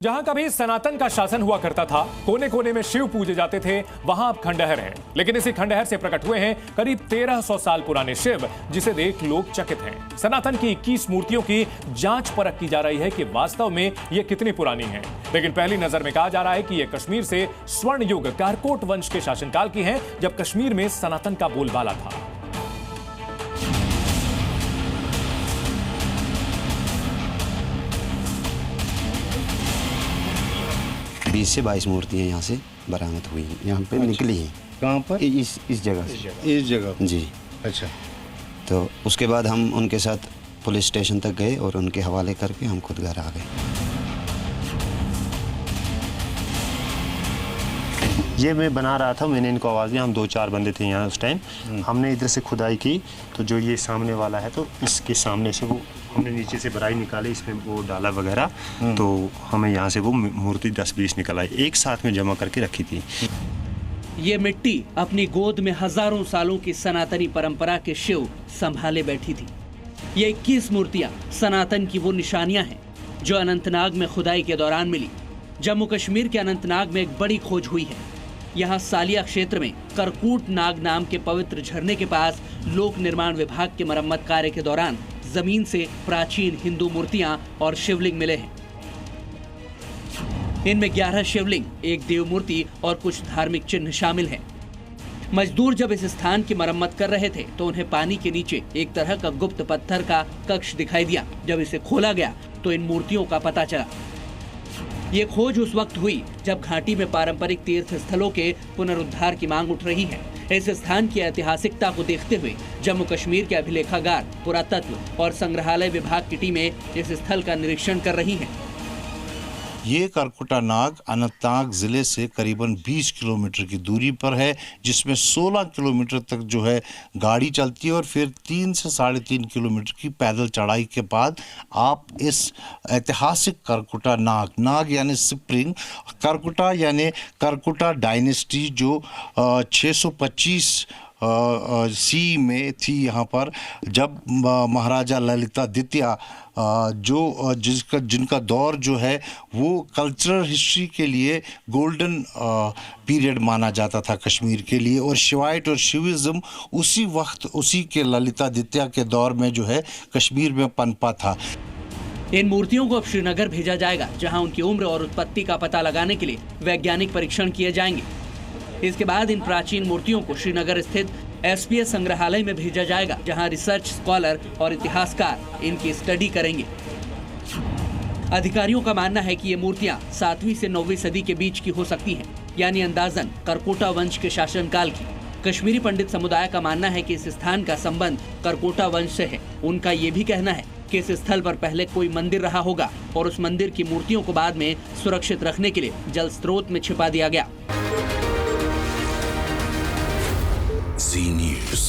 जहां कभी सनातन का शासन हुआ करता था, कोने कोने में शिव पूजे जाते थे, वहां अब खंडहर है। लेकिन इसी खंडहर से प्रकट हुए हैं करीब 1300 साल पुराने शिव, जिसे देख लोग चकित हैं। सनातन की 21 मूर्तियों की जांच परख की जा रही है कि वास्तव में ये कितनी पुरानी हैं। लेकिन पहली नजर में कहा जा रहा है कि ये कश्मीर से स्वर्ण युग कारकोट वंश के शासनकाल की हैं, जब कश्मीर में सनातन का बोलबाला था। 20 से 22 मूर्तियाँ यहाँ से बरामद हुई हैं, यहाँ पे निकली हैं। कहाँ पर? इस जगह से। इस जगह जी। अच्छा। तो उसके बाद हम उनके साथ पुलिस स्टेशन तक गए और उनके हवाले करके हम खुद घर आ गए। ये मैं बना रहा था, मैंने इनको आवाज़ दी। हम 2-4 बंदे थे यहाँ उस टाइम। हमने इधर से खुदाई की तो जो ये सामने वाला है, तो इसके सामने से वो हमने नीचे से बराई निकाली, इसमें वो डाला वगैरह, तो हमें यहाँ से वो मूर्ति 10-20 निकल आई, एक साथ में जमा करके रखी थी। ये मिट्टी अपनी गोद में हजारों सालों की सनातनी परंपरा के शिव संभाले बैठी थी। ये 21 मूर्तियां सनातन की वो निशानियां हैं जो अनंतनाग में खुदाई के दौरान मिली। जम्मू कश्मीर के अनंतनाग में एक बड़ी खोज हुई है। यहाँ सालिया क्षेत्र में करकूट नाग नाम के पवित्र झरने के पास लोक निर्माण विभाग के मरम्मत कार्य के दौरान जमीन से प्राचीन हिंदू मूर्तियां और शिवलिंग मिले हैं। इनमें 11 शिवलिंग, एक देव मूर्ति और कुछ धार्मिक चिन्ह शामिल हैं। मजदूर जब इस स्थान की मरम्मत कर रहे थे तो उन्हें पानी के नीचे एक तरह का गुप्त पत्थर का कक्ष दिखाई दिया। जब इसे खोला गया तो इन मूर्तियों का पता चला। ये खोज उस वक्त हुई जब घाटी में पारंपरिक तीर्थ स्थलों के पुनरुद्धार की मांग उठ रही है। इस स्थान की ऐतिहासिकता को देखते हुए जम्मू कश्मीर के अभिलेखागार, पुरातत्व और संग्रहालय विभाग की टीमें इस स्थल का निरीक्षण कर रही हैं। ये करकुटा नाग अनंतनाग जिले से करीबन 20 किलोमीटर की दूरी पर है, जिसमें 16 किलोमीटर तक जो है गाड़ी चलती है और फिर 3 से 3.5 किलोमीटर की पैदल चढ़ाई के बाद आप इस ऐतिहासिक करकुटा नाग यानी स्प्रिंग, करकुटा यानी करकुटा डायनेस्टी जो 625 सी में थी यहाँ पर, जब महाराजा ललिता द्वितीय जिनका दौर जो है वो कल्चरल हिस्ट्री के लिए गोल्डन पीरियड माना जाता था कश्मीर के लिए, और शिवाइट और शिविज्म उसी वक्त, उसी के ललिता द्वितीय के दौर में जो है कश्मीर में पनपा था। इन मूर्तियों को अब श्रीनगर भेजा जाएगा, जहां उनकी उम्र और उत्पत्ति का पता लगाने के लिए वैज्ञानिक परीक्षण किए जाएंगे। इसके बाद इन प्राचीन मूर्तियों को श्रीनगर स्थित एसपीएस संग्रहालय में भेजा जाएगा, जहां रिसर्च स्कॉलर और इतिहासकार इनकी स्टडी करेंगे। अधिकारियों का मानना है कि ये मूर्तियां 7वीं से 9वीं सदी के बीच की हो सकती हैं, यानी अंदाजन करकोटा वंश के शासनकाल की। कश्मीरी पंडित समुदाय का मानना है कि इस स्थान का संबंध करकोटा वंश से है। उनका ये भी कहना है कि इस स्थल पर पहले कोई मंदिर रहा होगा और उस मंदिर की मूर्तियों को बाद में सुरक्षित रखने के लिए जल स्रोत में छिपा दिया गया। Z News.